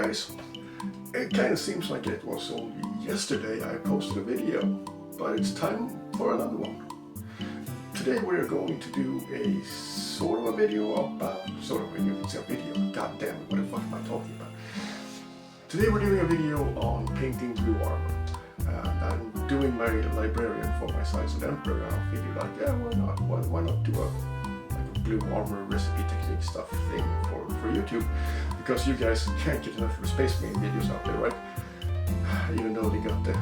guys, it kind of seems like it was only yesterday I posted a video, but it's time for another one. Today we're going to do a sort of a video about, you can say a video, god damn it, what the fuck am I talking about? Today we're doing a video on painting blue armor. And I'm doing my librarian for my size of emperor, and I figured like, yeah, why not? Why not do a blue armor recipe technique stuff thing for YouTube, because you guys can't get enough of Space Marine videos out there, right? Even though they got the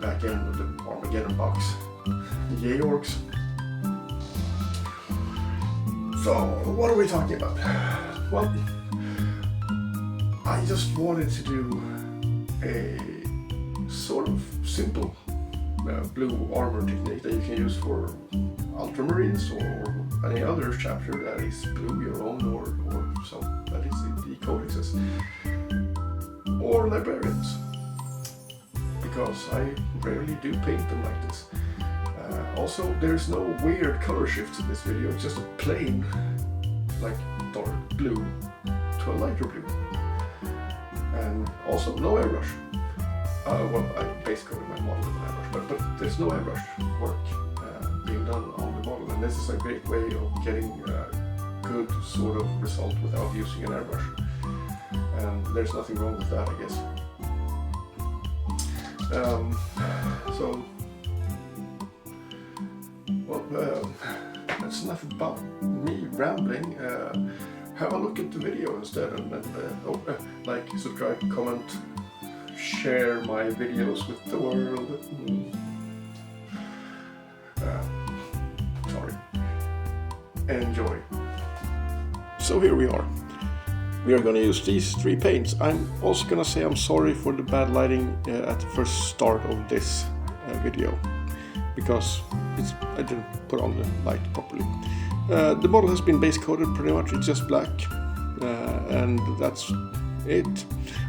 back end of the Armageddon box. Yay orcs. So what are we talking about? Well, I just wanted to do a sort of simple blue armor technique that you can use for ultramarines or any other chapter that is blue, your own or some that is in the codexes, or librarians, because I rarely do paint them like this. Also, there's no weird color shifts in this video, it's just a plain like dark blue to a lighter blue, and also no airbrush. Well, I basically my model with an airbrush, but there's no airbrush work being done on the model, and this is a great way of getting a good sort of result without using an airbrush. And there's nothing wrong with that, I guess. That's enough about me rambling. Have a look at the video instead, and like, subscribe, comment, share my videos with the world. Sorry. Enjoy. So here we are. We are going to use these three paints. I'm also going to say I'm sorry for the bad lighting at the first start of this video, because I didn't put on the light properly. The model has been base coated pretty much, it's just black, and that's it.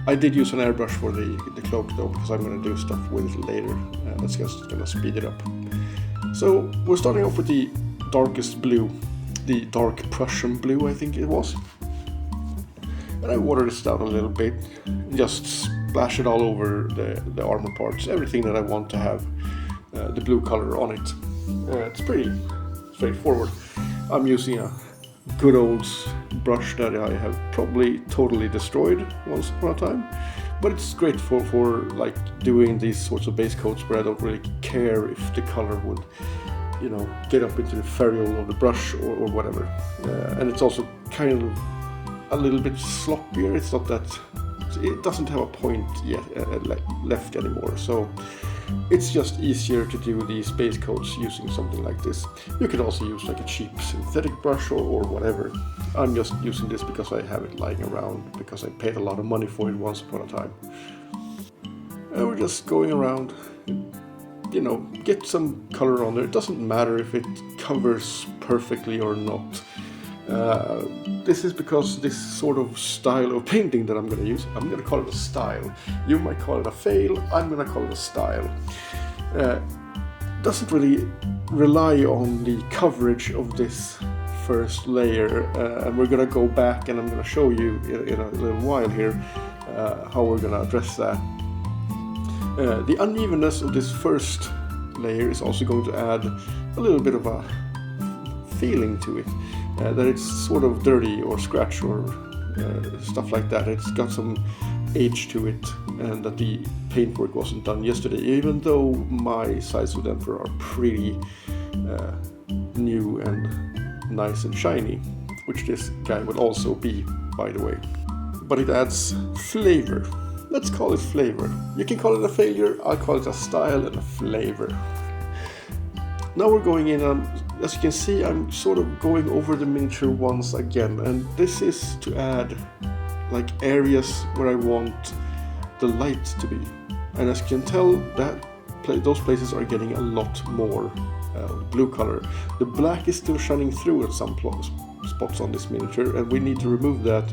I did use an airbrush for the cloak though, because I'm going to do stuff with it later. That's just going to speed it up. So we're starting off with the darkest blue, the dark Prussian blue, I think it was. And I watered this down a little bit, just splash it all over the armor parts, everything that I want to have the blue color on it. It's pretty straightforward. I'm using a good old brush that I have probably totally destroyed once upon a time, but it's great for like doing these sorts of base coats where I don't really care if the color would, get up into the ferrule of the brush or whatever. And it's also kind of a little bit sloppier. It's not that, it doesn't have a point yet left anymore, so it's just easier to do these base coats using something like this. You could also use like a cheap synthetic brush or whatever. I'm just using this because I have it lying around, because I paid a lot of money for it once upon a time. And we're just going around, get some color on there. It doesn't matter if it covers perfectly or not. This is because this sort of style of painting that I'm going to use, I'm going to call it a style. You might call it a fail, I'm going to call it a style. Doesn't really rely on the coverage of this first layer, and we're going to go back and I'm going to show you in a little while here how we're going to address that. The unevenness of this first layer is also going to add a little bit of a feeling to it. That it's sort of dirty or scratch or stuff like that. It's got some age to it, and that the paintwork wasn't done yesterday, even though my sides of Emperor are pretty new and nice and shiny, which this guy will also be, by the way. But it adds flavor. Let's call it flavor. You can call it a failure, I'll call it a style and a flavor. Now we're going in, as you can see, I'm sort of going over the miniature once again, and this is to add like areas where I want the light to be. And as you can tell, those places are getting a lot more blue color. The black is still shining through at some spots on this miniature, and we need to remove that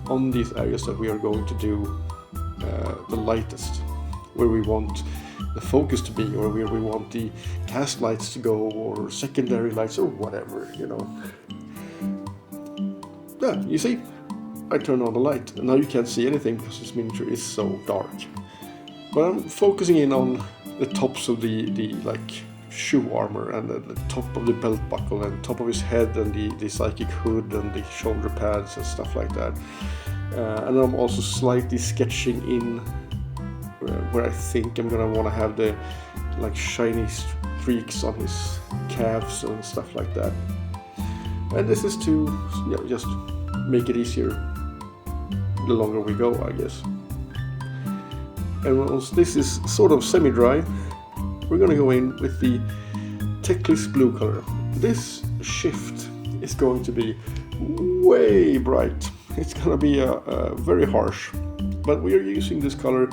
on these areas that we are going to do the lightest, where we want the focus to be, or where we want the cast lights to go, or secondary lights, or whatever, Yeah, you see, I turn on the light, and now you can't see anything because this miniature is so dark. But I'm focusing in on the tops of the like shoe armor, and the top of the belt buckle, and top of his head, and the psychic hood, and the shoulder pads and stuff like that. And I'm also slightly sketching in where I think I'm gonna want to have the like shiny streaks on his calves and stuff like that. And this is to just make it easier the longer we go, I guess. And once this is sort of semi-dry, we're gonna go in with the Teclis blue color. This shift is going to be way bright. It's gonna be very harsh, but we are using this color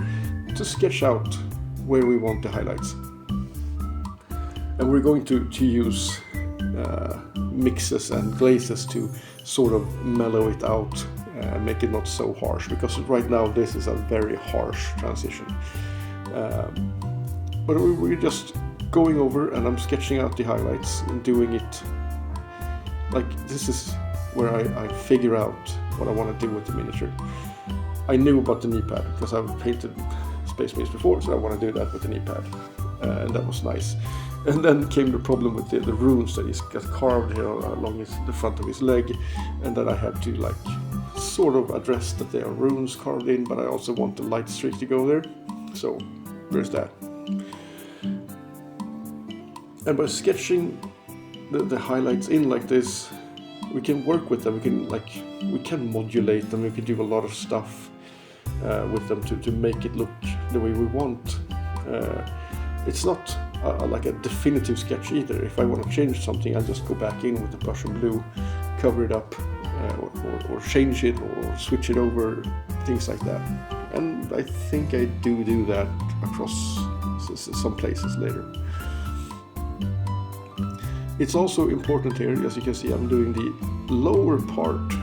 to sketch out where we want the highlights. And we're going to use mixes and glazes to sort of mellow it out and make it not so harsh, because right now this is a very harsh transition. But we're just going over, and I'm sketching out the highlights and doing it like this is where I figure out what I want to do with the miniature. I knew about the knee pad because I've painted Space Marines before, so I want to do that with the knee pad, and that was nice. And then came the problem with the runes that he's got carved here along the front of his leg, and that I had to like sort of address that there are runes carved in, but I also want the light streak to go there. So there's that. And by sketching the highlights in like this, we can work with them. We can modulate them. We can do a lot of stuff with them to make it look the way we want. It's not like a definitive sketch either. If I want to change something, I'll just go back in with the brush and blue, cover it up, or change it, or switch it over, things like that. And I think I do that across some places later. It's also important here, as you can see, I'm doing the lower part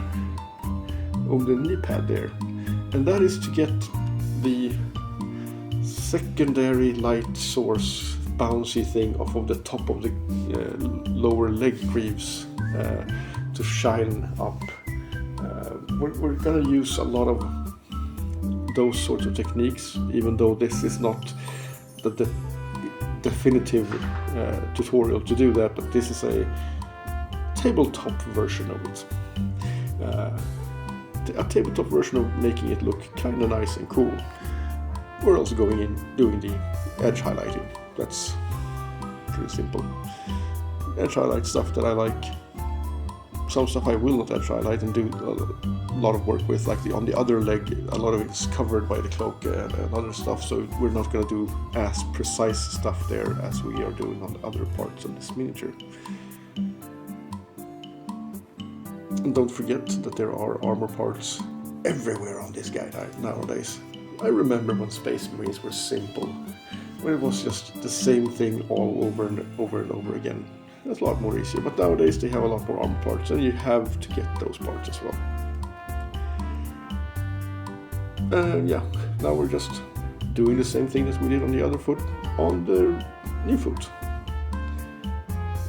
of the knee pad there, and that is to get the secondary light source bouncy thing off of the top of the lower leg greaves to shine up. We're gonna use a lot of those sorts of techniques, even though this is not the definitive tutorial to do that, but this is a tabletop version of it. A tabletop version of making it look kind of nice and cool. We're also going in doing the edge highlighting. That's pretty simple. Edge highlight stuff that I like. Some stuff I will not edge highlight and do a lot of work with, like on the other leg, a lot of it is covered by the cloak and other stuff, so we're not going to do as precise stuff there as we are doing on the other parts of this miniature. And don't forget that there are armor parts everywhere on this guy nowadays. I remember when Space Marines were simple, when it was just the same thing all over and over and over again. That's a lot more easier, but nowadays they have a lot more armor parts, and you have to get those parts as well. And yeah, now we're just doing the same thing as we did on the other foot on the new foot.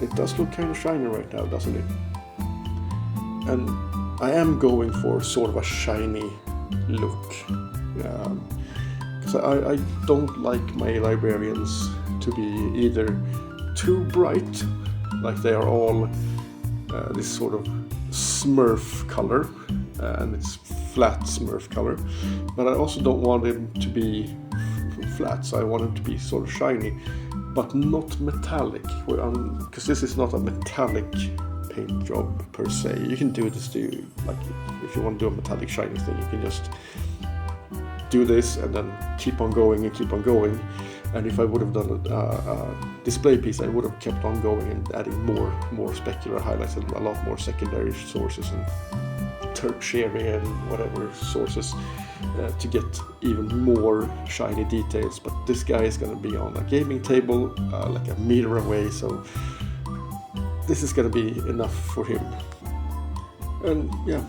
It does look kind of shiny right now, doesn't it? And I am going for sort of a shiny look, because I don't like my librarians to be either too bright, like they are all this sort of Smurf color, and it's flat Smurf color, but I also don't want them to be flat, so I want them to be sort of shiny, but not metallic, because this is not a metallic paint job per se. You can do this too, like if you want to do a metallic shiny thing, you can just do this and then keep on going and keep on going. And if I would have done a display piece, I would have kept on going and adding more specular highlights and a lot more secondary sources and tertiary and whatever sources to get even more shiny details. But this guy is going to be on a gaming table like a meter away, so this is going to be enough for him. And yeah,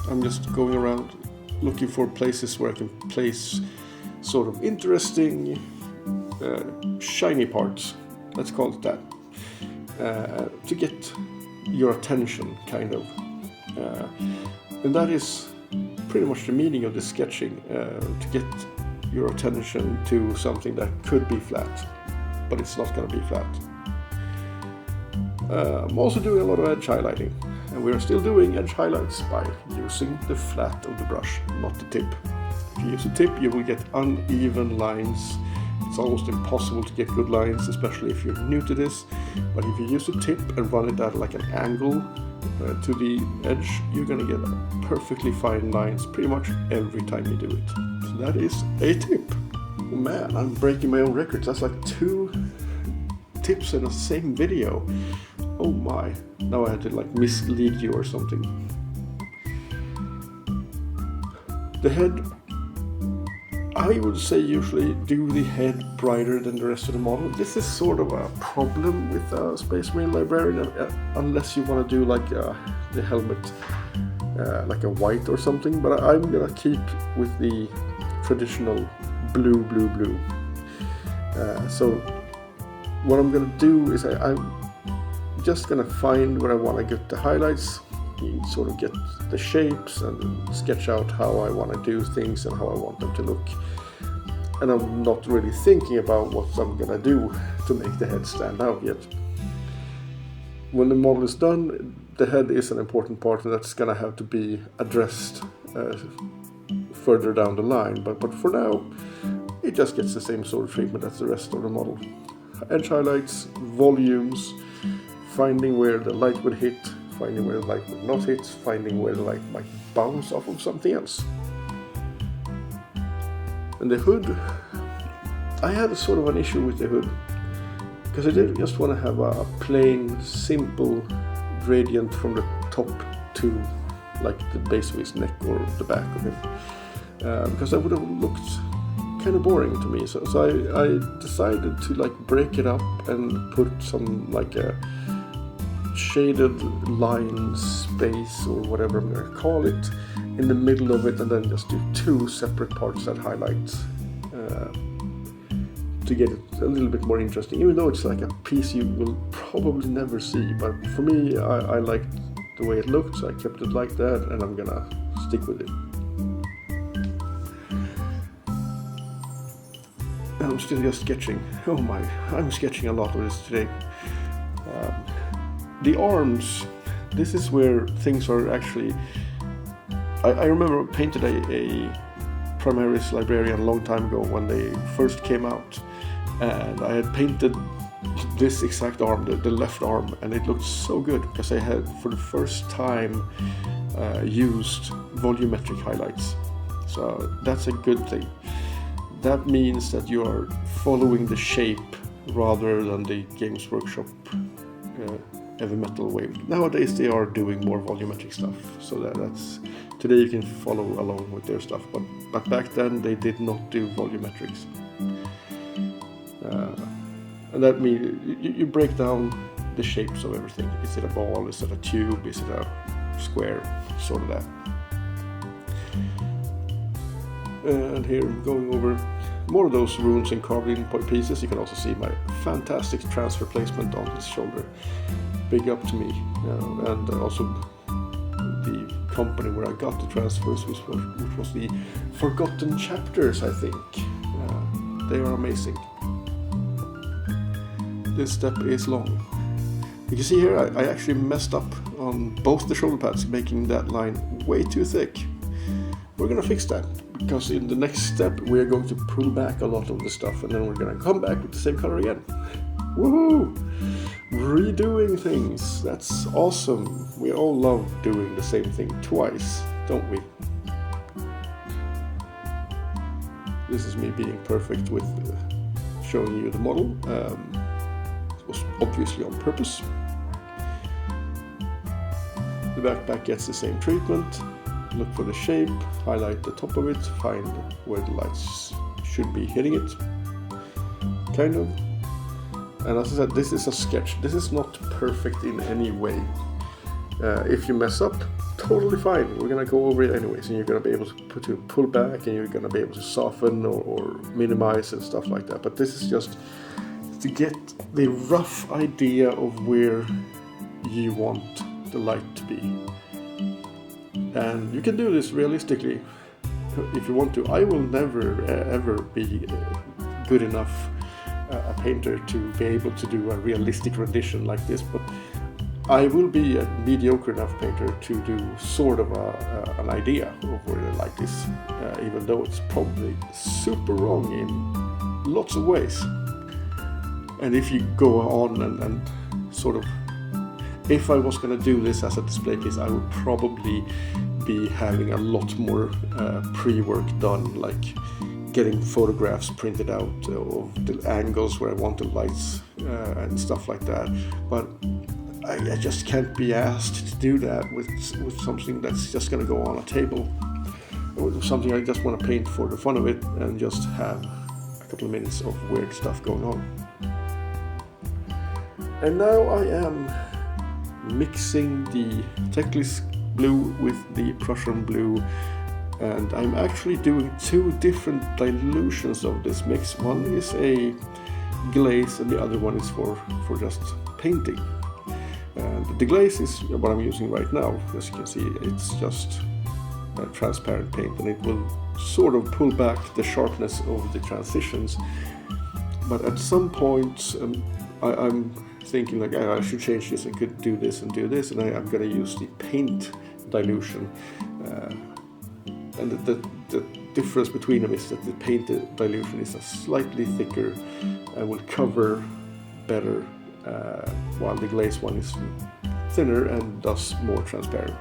I'm just going around looking for places where I can place sort of interesting shiny parts, let's call it that, to get your attention, kind of. And that is pretty much the meaning of the sketching, to get your attention to something that could be flat, but it's not going to be flat. I'm also doing a lot of edge highlighting, and we are still doing edge highlights by using the flat of the brush, not the tip. If you use a tip, you will get uneven lines. It's almost impossible to get good lines, especially if you're new to this. But if you use a tip and run it at like an angle to the edge, you're gonna get perfectly fine lines pretty much every time you do it. So that is a tip. Oh man, I'm breaking my own records. That's like 2 tips in the same video. Oh my, now I had to like mislead you or something. The head, I would say usually do the head brighter than the rest of the model. This is sort of a problem with Space Marine Librarian, unless you want to do like the helmet like a white or something, but I'm gonna keep with the traditional blue. So what I'm gonna do is I'm just gonna find where I want to get the highlights, sort of get the shapes and sketch out how I want to do things and how I want them to look. And I'm not really thinking about what I'm gonna do to make the head stand out yet. When the model is done, the head is an important part, and that's gonna have to be addressed further down the line. But for now, it just gets the same sort of treatment as the rest of the model. Edge highlights, volumes, finding where the light would hit, finding where the light would not hit, finding where the light might bounce off of something else. And the hood, I had sort of an issue with the hood, because I didn't just want to have a plain, simple gradient from the top to like the base of his neck or the back of him, because that would have looked kind of boring to me. So I decided to like break it up and put some like a shaded line space or whatever I'm going to call it in the middle of it, and then just do 2 separate parts that highlight to get it a little bit more interesting, even though it's like a piece you will probably never see. But for me, I liked the way it looked, so I kept it like that, and I'm gonna stick with it. I'm still just sketching. Oh my, I'm sketching a lot of this today. The arms, this is where things are actually... I remember I painted a Primaris Librarian a long time ago when they first came out, and I had painted this exact arm, the left arm, and it looked so good because I had for the first time used volumetric highlights. So that's a good thing. That means that you are following the shape rather than the Games Workshop heavy metal way. Nowadays they are doing more volumetric stuff, so that's today you can follow along with their stuff, but back then they did not do volumetrics. And that means you break down the shapes of everything. Is it a ball? Is it a tube? Is it a square? Sort of that. And here I'm going over more of those runes and carved in pieces. You can also see my fantastic transfer placement on his shoulder. Big up to me. And also the company where I got the transfers, which was the Forgotten Chapters, I think. They are amazing. This step is long. You can see here I actually messed up on both the shoulder pads, making that line way too thick. We're gonna fix that, because in the next step we're going to pull back a lot of the stuff, and then we're gonna come back with the same color again. Woohoo! Redoing things, that's awesome. We all love doing the same thing twice, don't we? This is me being perfect with showing you the model. It was obviously on purpose. The backpack gets the same treatment. Look for the shape, highlight the top of it, find where the lights should be hitting it, kind of. And as I said, this is a sketch. This is not perfect in any way. If you mess up, totally fine. We're gonna go over it anyways, and you're gonna be able to pull back, and you're gonna be able to soften or minimize and stuff like that. But this is just to get the rough idea of where you want the light to be. And you can do this realistically if you want to. I will never ever be good enough a painter to be able to do a realistic rendition like this, but I will be a mediocre enough painter to do sort of an idea of what it like this, even though it's probably super wrong in lots of ways. And if you go on and sort of, if I was going to do this as a display case, I would probably be having a lot more pre-work done, like getting photographs printed out of the angles where I want the lights and stuff like that. But I just can't be asked to do that with something that's just going to go on a table, or something I just want to paint for the fun of it and just have a couple of minutes of weird stuff going on. And now I am mixing the Teclis blue with the Prussian blue, and I'm actually doing two different dilutions of this mix. One is a glaze and the other one is for just painting. And the glaze is what I'm using right now. As you can see, it's just a transparent paint, and it will sort of pull back the sharpness of the transitions. But at some point I'm thinking like, I should change this, I could do this and do this, and I'm going to use the paint dilution. And the difference between them is that the paint dilution is a slightly thicker and will cover better, while the glaze one is thinner and thus more transparent.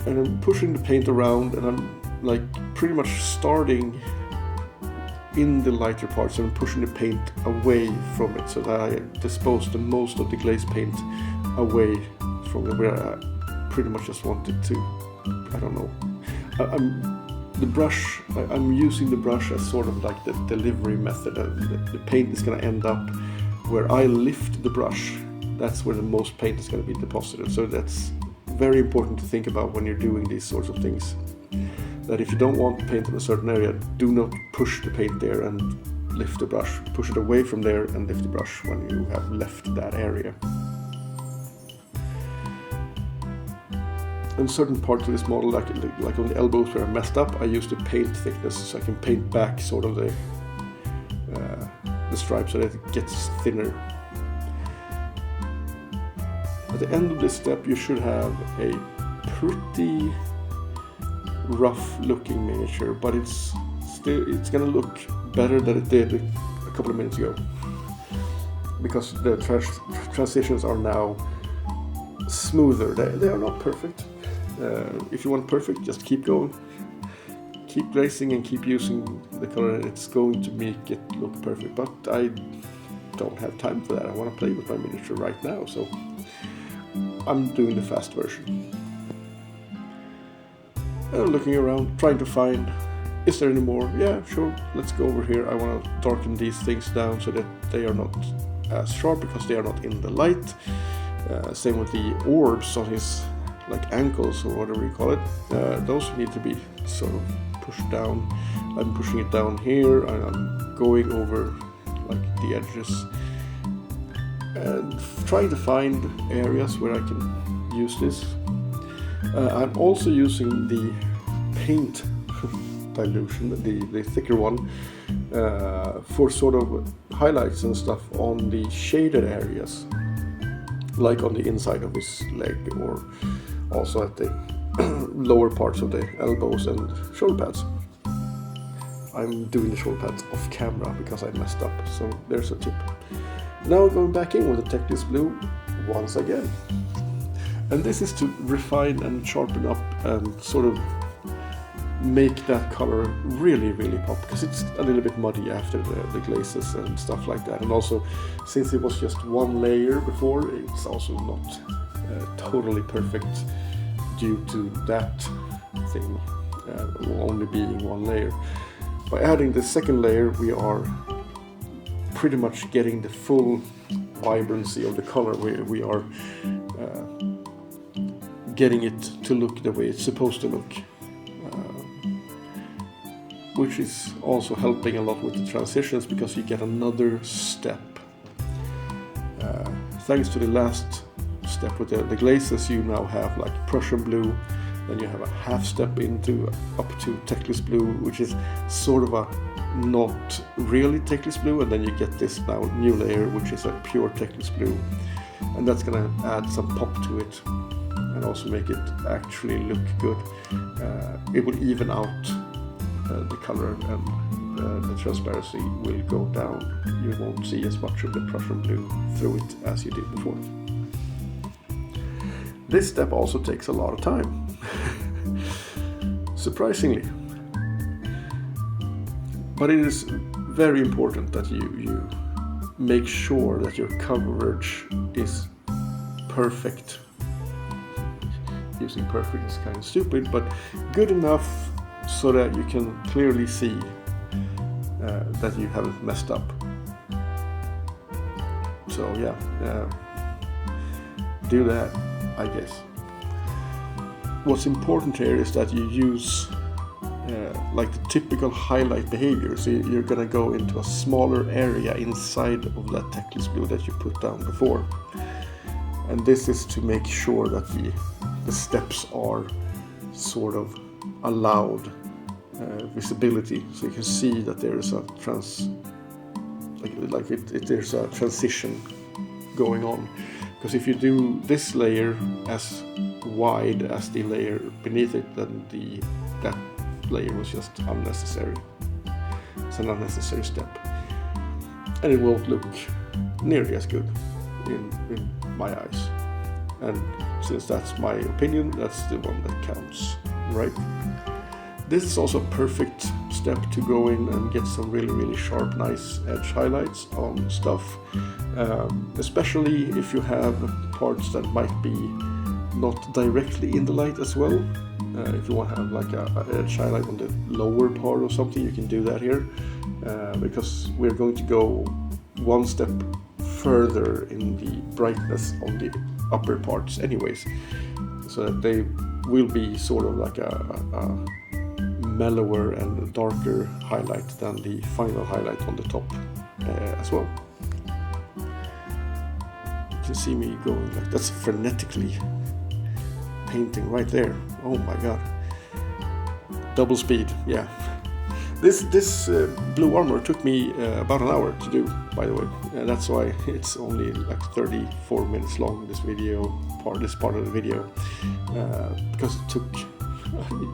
And I'm pushing the paint around, and I'm like pretty much starting in the lighter parts and pushing the paint away from it, so that I dispose the most of the glaze paint away from where I pretty much just want it to, I don't know. I'm using the brush as sort of like the delivery method. The paint is going to end up where I lift the brush. That's where the most paint is going to be deposited. So that's very important to think about when you're doing these sorts of things. That if you don't want to paint in a certain area, do not push the paint there and lift the brush. Push it away from there and lift the brush when you have left that area. In certain parts of this model, like on the elbows where I messed up, I use the paint thickness, so I can paint back sort of the stripe so that it gets thinner. At the end of this step, you should have a pretty rough looking miniature, but it's going to look better than it did a couple of minutes ago, because the transitions are now smoother. They are not perfect. If you want perfect, just keep going, keep glazing and keep using the color, and it's going to make it look perfect. But I don't have time for that. I want to play with my miniature right now, so I'm doing the fast version. And I'm looking around, trying to find, is there any more? Yeah, sure, let's go over here. I want to darken these things down so that they are not as sharp, because they are not in the light. Same with the orbs on his like ankles or whatever you call it. Those need to be sort of pushed down. I'm pushing it down here, and I'm going over like the edges and trying to find areas where I can use this. I'm also using the paint dilution, the thicker one, for sort of highlights and stuff on the shaded areas, like on the inside of his leg, or also at the lower parts of the elbows and shoulder pads. I'm doing the shoulder pads off camera because I messed up, so there's a tip. Now going back in with the Teclis blue once again. And this is to refine and sharpen up and sort of make that color really, really pop, because it's a little bit muddy after the glazes and stuff like that. And also, since it was just one layer before, it's also not totally perfect due to that thing only being one layer. By adding the second layer, we are pretty much getting the full vibrancy of the color. We are getting it to look the way it's supposed to look, which is also helping a lot with the transitions, because you get another step. Thanks to the last step with the glazes. You now have like Prussian blue, then you have a half step into up to Teclis blue, which is sort of a not really Teclis blue, and then you get this now new layer which is a pure Teclis blue, and that's gonna add some pop to it and also make it actually look good. It will even out the color, and the transparency will go down. You won't see as much of the Prussian blue through it as you did before. This step also takes a lot of time, surprisingly. But it is very important that you make sure that your coverage is perfect. Using perfect is kind of stupid, but good enough so that you can clearly see that you haven't messed up. So yeah, do that, I guess. What's important here is that you use like the typical highlight behavior. So you're gonna go into a smaller area inside of that Teclis blue that you put down before. And this is to make sure that the steps are sort of allowed visibility, so you can see that there is a there's a transition going on. Because if you do this layer as wide as the layer beneath it, then that layer was just unnecessary. It's an unnecessary step, and it won't look nearly as good in my eyes. And since that's my opinion, that's the one that counts, right? This is also a perfect step to go in and get some really sharp, nice edge highlights on stuff, especially if you have parts that might be not directly in the light as well. If you want to have like a edge highlight on the lower part or something, you can do that here, because we're going to go one step further in the brightness on the upper parts anyways, so that they will be sort of like a mellower and darker highlight than the final highlight on the top as well. You can see me going like that's frenetically painting right there. Oh my god, double speed. Yeah, this blue armor took me about an hour to do, by the way, and that's why it's only like 34 minutes long, this part of the video, because it took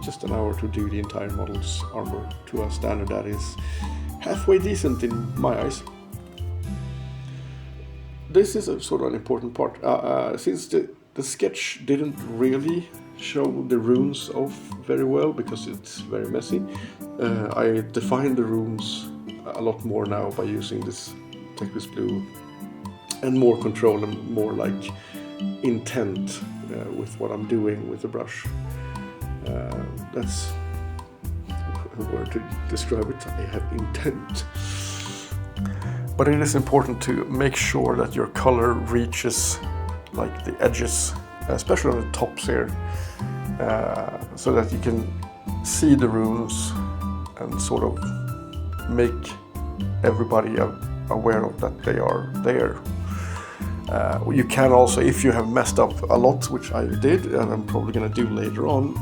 just an hour to do the entire model's armor to a standard that is halfway decent in my eyes. This is a sort of an important part, since the sketch didn't really show the runes off very well because it's very messy. I defined the runes a lot more now by using this Teclis blue, and more control and more like intent with what I'm doing with the brush. That's a word to describe it. I have intent. But it is important to make sure that your color reaches like the edges, especially on the tops here, so that you can see the runes and sort of make everybody aware of that they are there. You can also, if you have messed up a lot, which I did, and I'm probably going to do later on,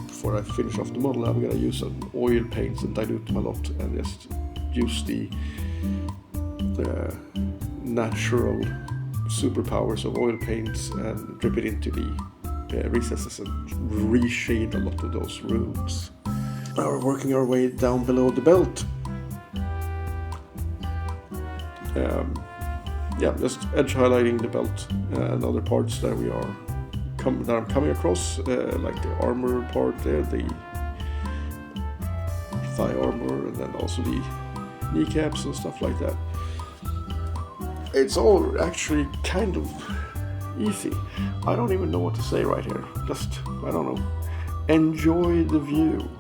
before I finish off the model, I'm going to use some oil paints and dilute them a lot and just use the natural superpowers of oil paints and drip it into the recesses and reshade a lot of those runes. Now we're working our way down below the belt. Yeah, just edge highlighting the belt and other parts that I'm coming across, like the armor part there, the thigh armor, and then also the kneecaps and stuff like that. It's all actually kind of easy. I don't even know what to say right here. Just, I don't know. Enjoy the view.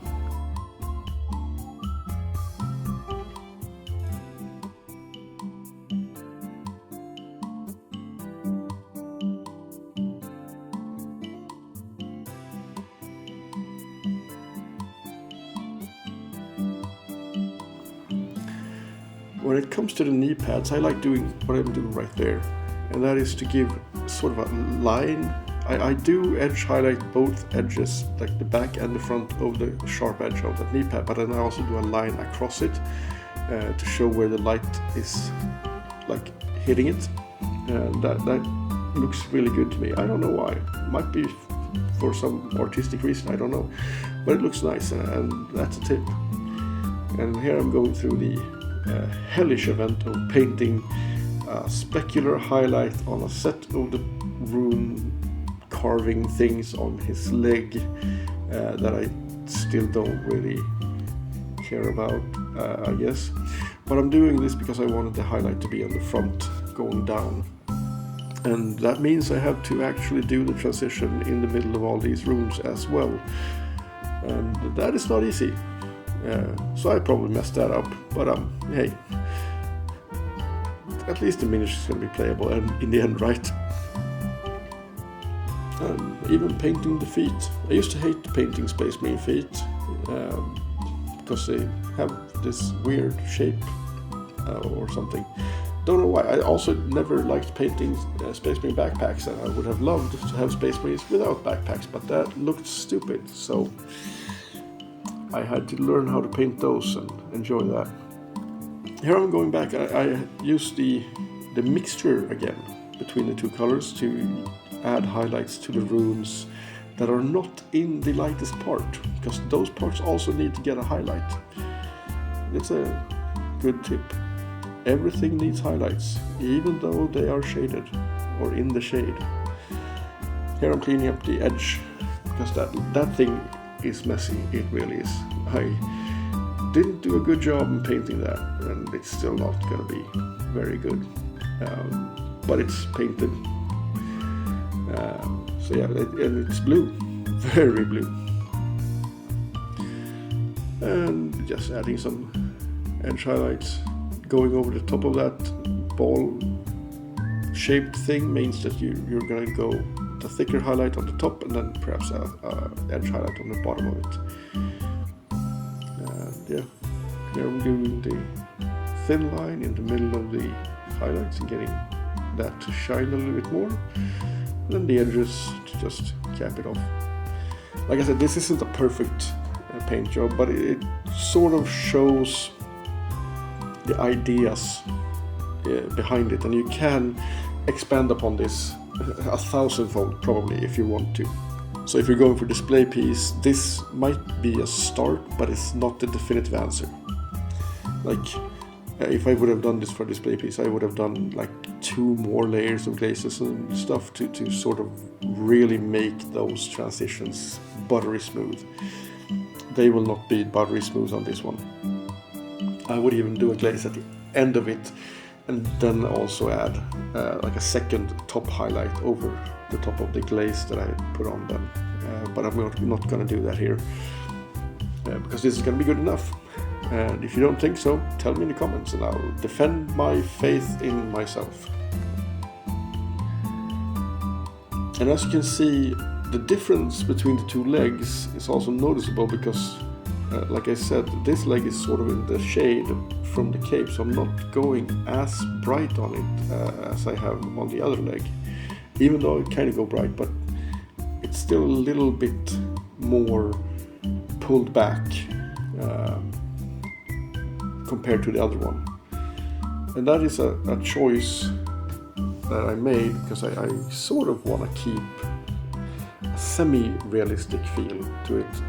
When it comes to the knee pads, I like doing what I'm doing right there. and that is to give sort of a line. I do edge highlight both edges, like the back and the front of the sharp edge of that knee pad, but then I also do a line across it to show where the light is like hitting it, and that looks really good to me. I don't know why. It might be for some artistic reason, I don't know, but it looks nice, and that's a tip. And here I'm going through the hellish event of painting a specular highlight on a set of the rune carving things on his leg that I still don't really care about, I guess. But I'm doing this because I wanted the highlight to be on the front going down. And that means I have to actually do the transition in the middle of all these runes as well. And that is not easy. So I probably messed that up, but hey. At least the miniature is going to be playable and in the end right. Even painting the feet. I used to hate painting Space Marine feet because they have this weird shape or something. Don't know why. I also never liked painting Space Marine backpacks, and I would have loved to have Space Marines without backpacks, but that looked stupid, so I had to learn how to paint those and enjoy that. Here I'm going back. I use the mixture again between the two colors to add highlights to the runes that are not in the lightest part, because those parts also need to get a highlight. It's a good tip. Everything needs highlights, even though they are shaded or in the shade. Here I'm cleaning up the edge, because that thing is messy. It really is. I didn't do a good job in painting that, and it's still not going to be very good. But it's painted. So yeah, and it's blue, very blue. And just adding some edge highlights. Going over the top of that ball-shaped thing means that you're going to go the thicker highlight on the top and then perhaps a edge highlight on the bottom of it. And yeah, here I'm doing the thin line in the middle of the highlights and getting that to shine a little bit more. And then the edges to just cap it off. Like I said, this isn't a perfect paint job, but it sort of shows the ideas behind it, and you can expand upon this 1,000-fold probably if you want to. So if you're going for display piece, this might be a start, but it's not the definitive answer. Like if I would have done this for display piece, I would have done like 2 more layers of glazes and stuff to sort of really make those transitions buttery smooth. They will not be buttery smooth on this one. I would even do a glaze at the end of it, and then also add like a second top highlight over the top of the glaze that I put on them. But I'm not going to do that here because this is going to be good enough. And if you don't think so, tell me in the comments and I'll defend my faith in myself. And as you can see, the difference between the 2 legs is also noticeable because like I said, this leg is sort of in the shade from the cape, so I'm not going as bright on it as I have on the other leg. Even though it kind of go bright, but it's still a little bit more pulled back compared to the other one. And that is a choice that I made because I sort of want to keep a semi-realistic feel to it.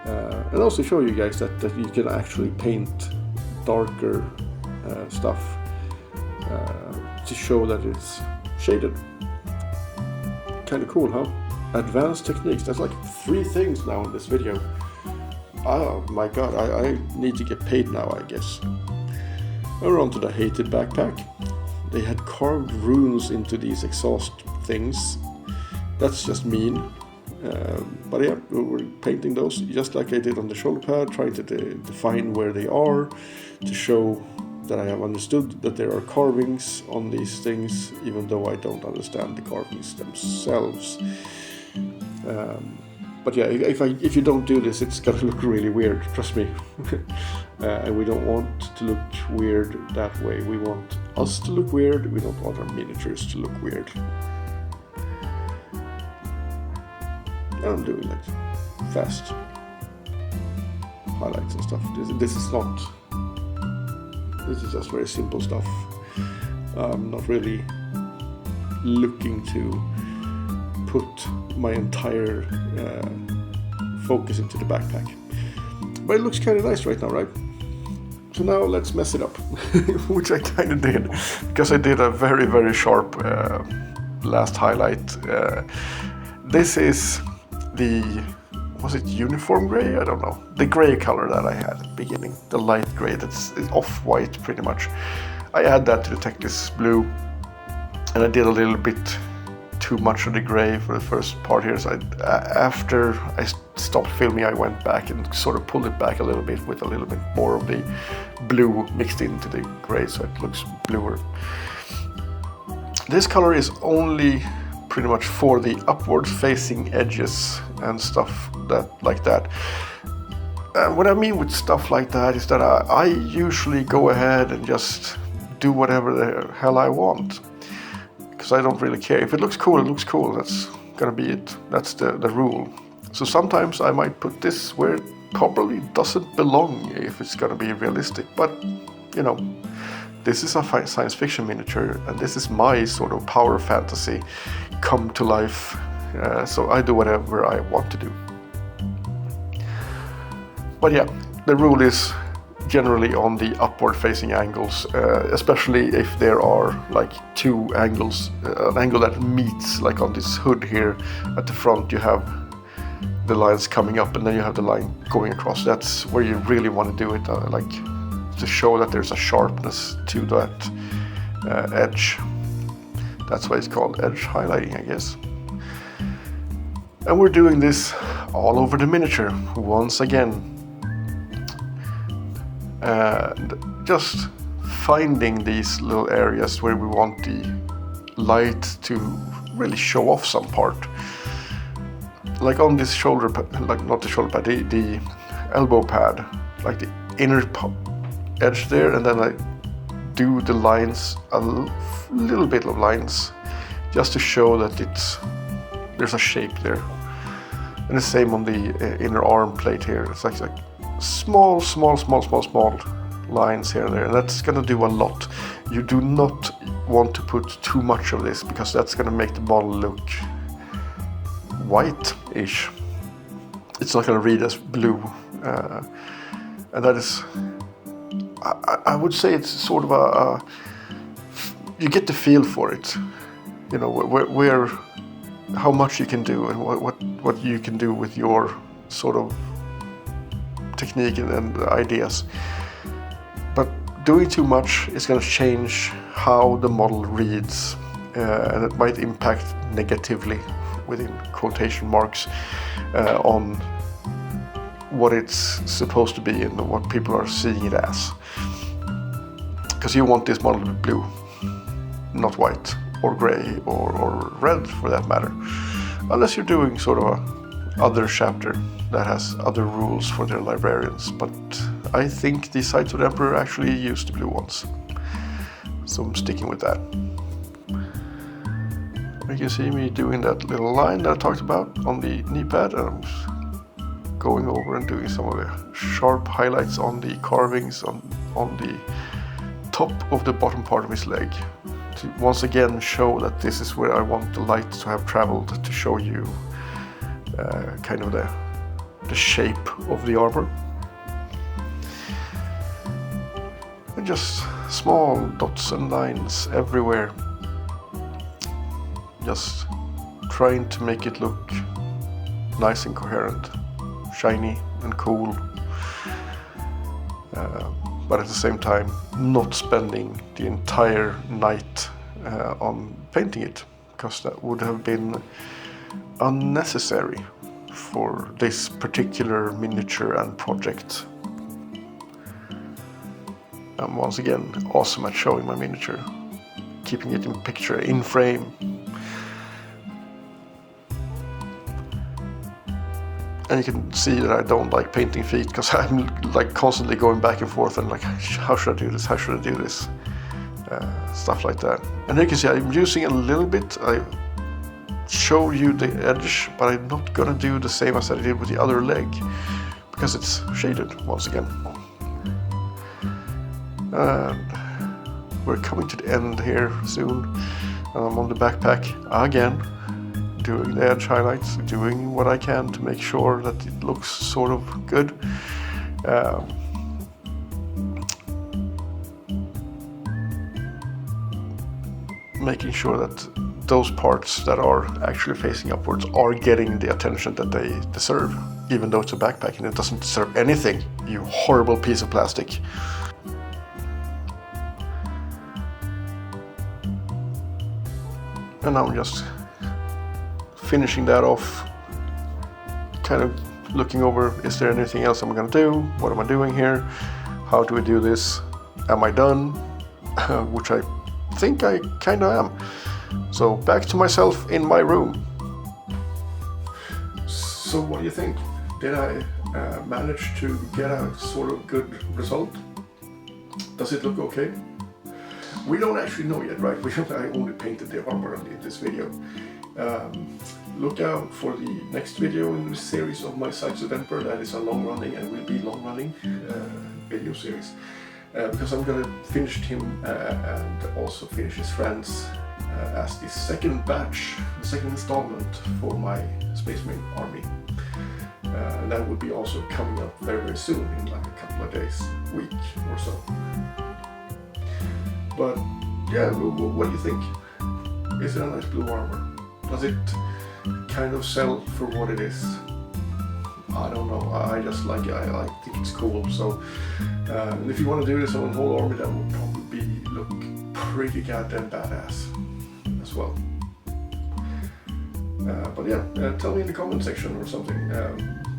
And also show you guys that you can actually paint darker stuff to show that it's shaded. Kind of cool, huh? Advanced techniques. There's like 3 things now in this video. Oh my god, I need to get paid now, I guess. We're on to the hated backpack. They had carved runes into these exhaust things. That's just mean. But yeah, we're painting those just like I did on the shoulder pad, trying to define where they are, to show that I have understood that there are carvings on these things, even though I don't understand the carvings themselves. But yeah, if you don't do this, it's gonna look really weird, trust me. And we don't want to look weird that way. We want us to look weird. We don't want our miniatures to look weird. I'm doing like fast highlights and stuff. This is just very simple stuff. I'm not really looking to put my entire focus into the backpack. But it looks kind of nice right now, right? So now let's mess it up, which I kind of did, because I did a very, very sharp last highlight. This is was it uniform gray? I don't know. The gray color that I had at the beginning, the light gray that's off-white pretty much. I add that to the Teclis blue, and I did a little bit too much of the gray for the first part here. So after I stopped filming, I went back and sort of pulled it back a little bit with a little bit more of the blue mixed into the gray, so it looks bluer. This color is only pretty much for the upward facing edges and stuff like that. What I mean with stuff like that is that I usually go ahead and just do whatever the hell I want, because I don't really care. If it looks cool, it looks cool. That's gonna be it. That's the rule. So sometimes I might put this where it probably doesn't belong if it's gonna be realistic, but you know, this is a science fiction miniature, and this is my sort of power fantasy come to life. So I do whatever I want to do. But yeah, the rule is generally on the upward facing angles, especially if there are like two angles, an angle that meets, like on this hood here at the front, you have the lines coming up and then you have the line going across. That's where you really want to do it, like to show that there's a sharpness to that edge. That's why it's called edge highlighting, I guess. And we're doing this all over the miniature once again. And just finding these little areas where we want the light to really show off some part. Like on this shoulder pad, like not the shoulder pad, the elbow pad, like the inner edge there, and then I do the lines, a little bit of lines, just to show that there's a shape there. And the same on the inner arm plate here. It's like small lines here and there, and that's gonna do a lot. You do not want to put too much of this, because that's gonna make the model look white-ish. It's not gonna read as blue, and that is, I would say it's sort of you get the feel for it, you know, where how much you can do and what you can do with your sort of technique and ideas. But doing too much is going to change how the model reads, and it might impact negatively, within quotation marks, on what it's supposed to be and what people are seeing it as. Because you want this model to be blue, not white or gray or red for that matter, unless you're doing sort of a other chapter that has other rules for their librarians. But I think the Sides of the Emperor actually used the blue ones, so I'm sticking with that. You can see me doing that little line that I talked about on the knee pad, and I'm going over and doing some of the sharp highlights on the carvings on the top of the bottom part of his leg, to once again show that this is where I want the light to have traveled, to show you kind of the shape of the armor. And just small dots and lines everywhere, just trying to make it look nice and coherent, shiny and cool, but at the same time not spending the entire night on painting it, because that would have been unnecessary for this particular miniature and project. I'm once again awesome at showing my miniature, keeping it in picture, in frame. And you can see that I don't like painting feet, because I'm like constantly going back and forth and like, how should I do this? How should I do this? stuff like that. And you can see I'm using a little bit. I show you the edge, but I'm not gonna do the same as I did with the other leg because it's shaded once again. And we're coming to the end here soon. I'm on the backpack again, doing the edge highlights, doing what I can to make sure that it looks sort of good. Making sure that those parts that are actually facing upwards are getting the attention that they deserve, even though it's a backpack and it doesn't deserve anything, you horrible piece of plastic. And now I'm just finishing that off, kind of looking over, is there anything else I'm gonna do? What am I doing here? How do I do this? Am I done? Which I think I kind of am. So back to myself in my room. So what do you think? Did I manage to get a sort of good result? Does it look okay? We don't actually know yet, right? I only painted the armor in this video. Look out for the next video in this series of my Sights of Emperor. That is a long running and will be long running video series. Because I'm gonna finish him and also finish his friends as the second batch, the second installment for my Space Marine army. And that will be also coming up very, very soon, in like a couple of days, week or so. But yeah, what do you think? Is it a nice blue armor? Does it kind of sell for what it is? I don't know, I just like it, I think it's cool. So if you want to do this on a whole army, that will probably look pretty goddamn badass as well. But yeah, tell me in the comment section or something.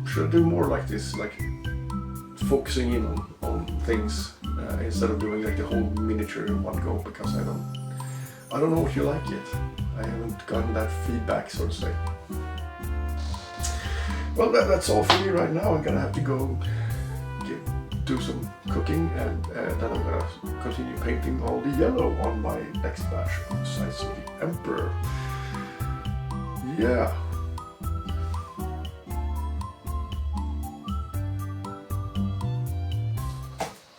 Should I do more like this, like focusing in on things instead of doing like the whole miniature in one go? Because I don't know what you like yet. I haven't gotten that feedback, so to say. Well, that's all for me right now. I'm gonna have to go do some cooking, and then I'm gonna continue painting all the yellow on my next batch of Sights of the Emperor. Yeah.